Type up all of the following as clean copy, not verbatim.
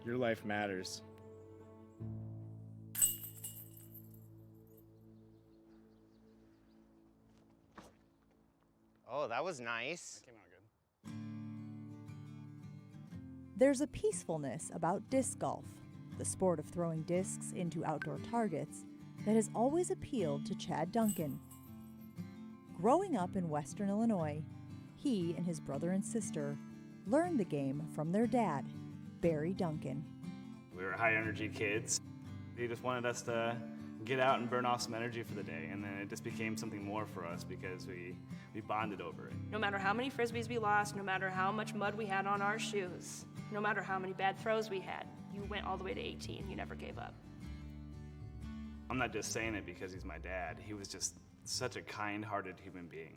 Your life matters. Oh, that was nice. That came out good. There's a peacefulness about disc golf, the sport of throwing discs into outdoor targets, that has always appealed to Chad Duncan. Growing up in Western Illinois, he and his brother and sister learned the game from their dad, Barry Duncan. We were high-energy kids. He just wanted us to get out and burn off some energy for the day, and then it just became something more for us because we bonded over it. No matter how many Frisbees we lost, no matter how much mud we had on our shoes, no matter how many bad throws we had, you went all the way to 18, you never gave up. I'm not just saying it because he's my dad. He was just such a kind-hearted human being.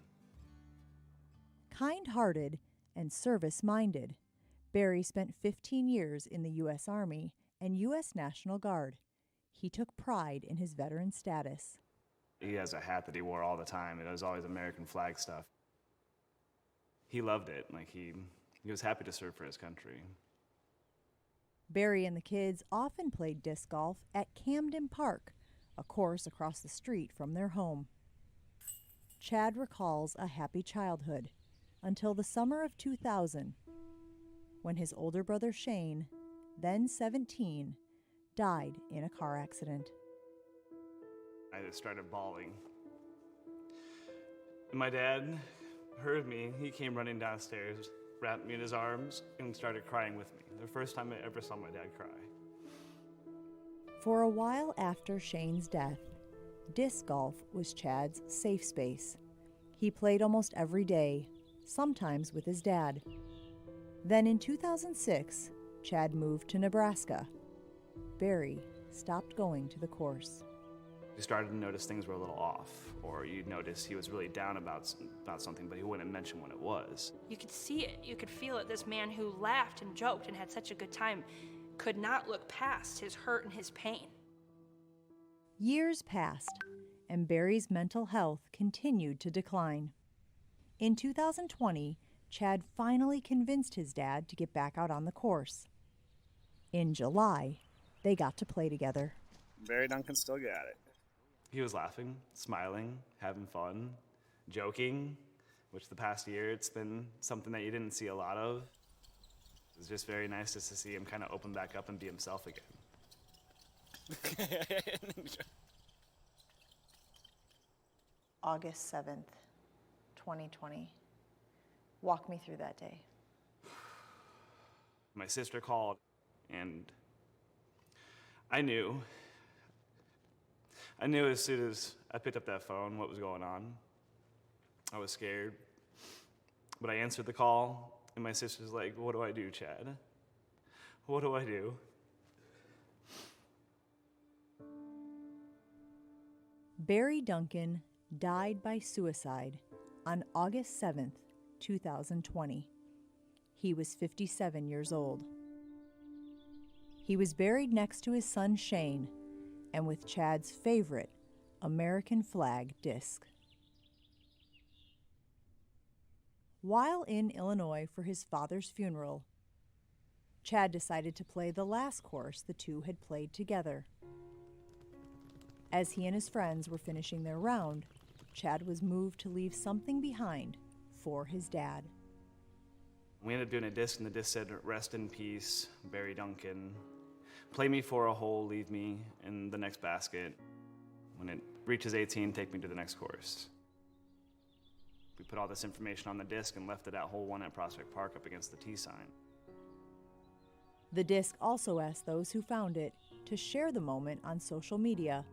Kind-hearted and service-minded, Barry spent 15 years in the U.S. Army and U.S. National Guard. He took pride in his veteran status. He has a hat that he wore all the time. It was always American flag stuff. He loved it. Like he was happy to serve for his country. Barry and the kids often played disc golf at Camden Park, a course across the street from their home. Chad recalls a happy childhood until the summer of 2000, when his older brother Shane, then 17, died in a car accident. I just started bawling. And my dad heard me. He came running downstairs, wrapped me in his arms, and started crying with me. The first time I ever saw my dad cry. For a while after Shane's death, disc golf was Chad's safe space. He played almost every day, sometimes with his dad. Then in 2006, Chad moved to Nebraska. Barry stopped going to the course. You started to notice things were a little off, or you'd notice he was really down about something, but he wouldn't mention what it was. You could see it, you could feel it. This man who laughed and joked and had such a good time could not look past his hurt and his pain. Years passed, and Barry's mental health continued to decline. In 2020, Chad finally convinced his dad to get back out on the course. In July, they got to play together. Barry Duncan still got it. He was laughing, smiling, having fun, joking, which the past year it's been something that you didn't see a lot of. It was just very nice just to see him kind of open back up and be himself again. August 7th, 2020. Walk me through that day. My sister called, and I knew as soon as I picked up that phone what was going on. I was scared, but I answered the call, and my sister's like, "What do I do, Chad? What do I do?" Barry Duncan died by suicide on August 7th, 2020. He was 57 years old. He was buried next to his son Shane and with Chad's favorite American flag disc. While in Illinois for his father's funeral, Chad decided to play the last course the two had played together. As he and his friends were finishing their round, Chad was moved to leave something behind for his dad. We ended up doing a disc, and the disc said, "Rest in peace, Barry Duncan. Play me for a hole, leave me in the next basket. When it reaches 18, take me to the next course." We put all this information on the disc and left it at hole 1 at Prospect Park up against the T sign. The disc also asked those who found it to share the moment on social media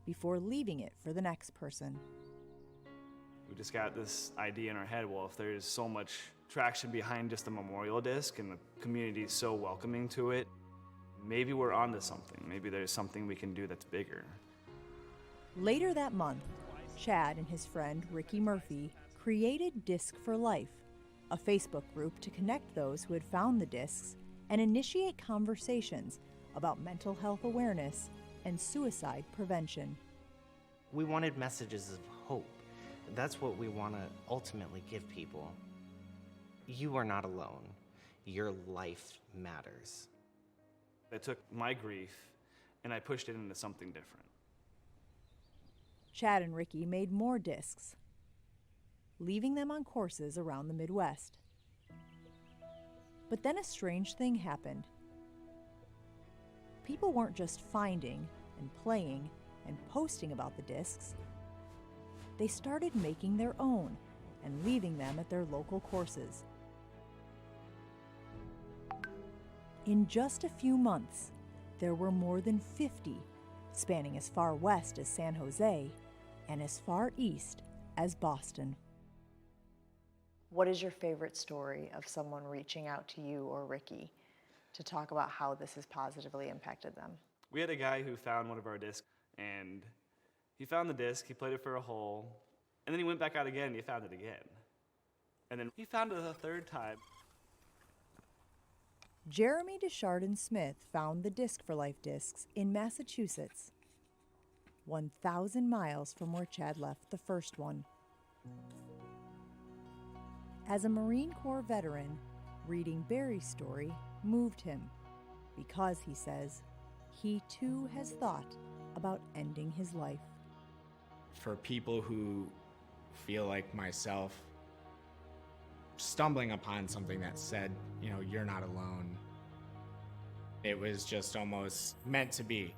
before leaving it for the next person. We just got this idea in our head, well, if there's so much traction behind just a memorial disc and the community is so welcoming to it, maybe we're onto something. Maybe there's something we can do that's bigger. Later that month, Chad and his friend Ricky Murphy created Disc for Life, a Facebook group to connect those who had found the discs and initiate conversations about mental health awareness and suicide prevention. We wanted messages of hope. That's what we want to ultimately give people. You are not alone. Your life matters. I took my grief and I pushed it into something different. Chad and Ricky made more discs, leaving them on courses around the Midwest. But then a strange thing happened. People weren't just finding and playing and posting about the discs. They started making their own and leaving them at their local courses. In just a few months, there were more than 50, spanning as far west as San Jose and as far east as Boston. What is your favorite story of someone reaching out to you or Ricky to talk about how this has positively impacted them? We had a guy who found one of our discs, and he found the disc, he played it for a hole, and then he went back out again and he found it again. And then he found it a third time. Jeremy Desjardins Smith found the Disc for Life discs in Massachusetts, 1,000 miles from where Chad left the first one. As a Marine Corps veteran, reading Barry's story moved him because, he says, he too has thought about ending his life. For people who feel like myself, stumbling upon something that said, you know, you're not alone, it was just almost meant to be.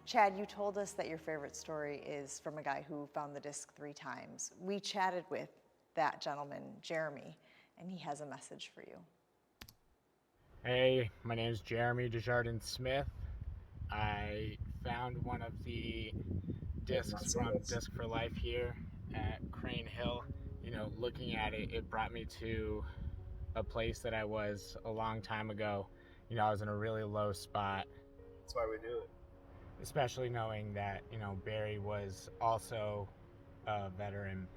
Chad, you told us that your favorite story is from a guy who found the disc 3 times. We chatted with that gentleman, Jeremy, and he has a message for you. Hey, my name is Jeremy Desjardins Smith. I found one of the discs from Disc for Life here at Crane Hill. You know, looking at it, it brought me to a place that I was a long time ago. You know, I was in a really low spot. That's why we do it. Especially knowing that, you know, Barry was also a veteran.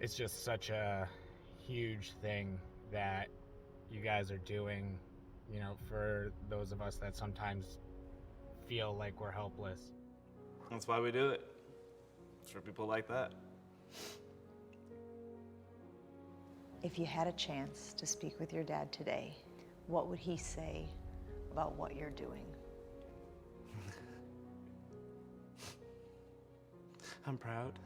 It's just such a huge thing that you guys are doing, you know, for those of us that sometimes feel like we're helpless. That's why we do it. It's for people like that. If you had a chance to speak with your dad today, what would he say about what you're doing? I'm proud.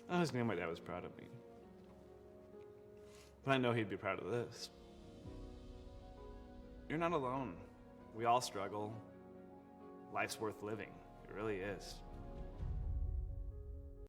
I always knew my dad was proud of me. But I know he'd be proud of this. You're not alone. We all struggle. Life's worth living. It really is.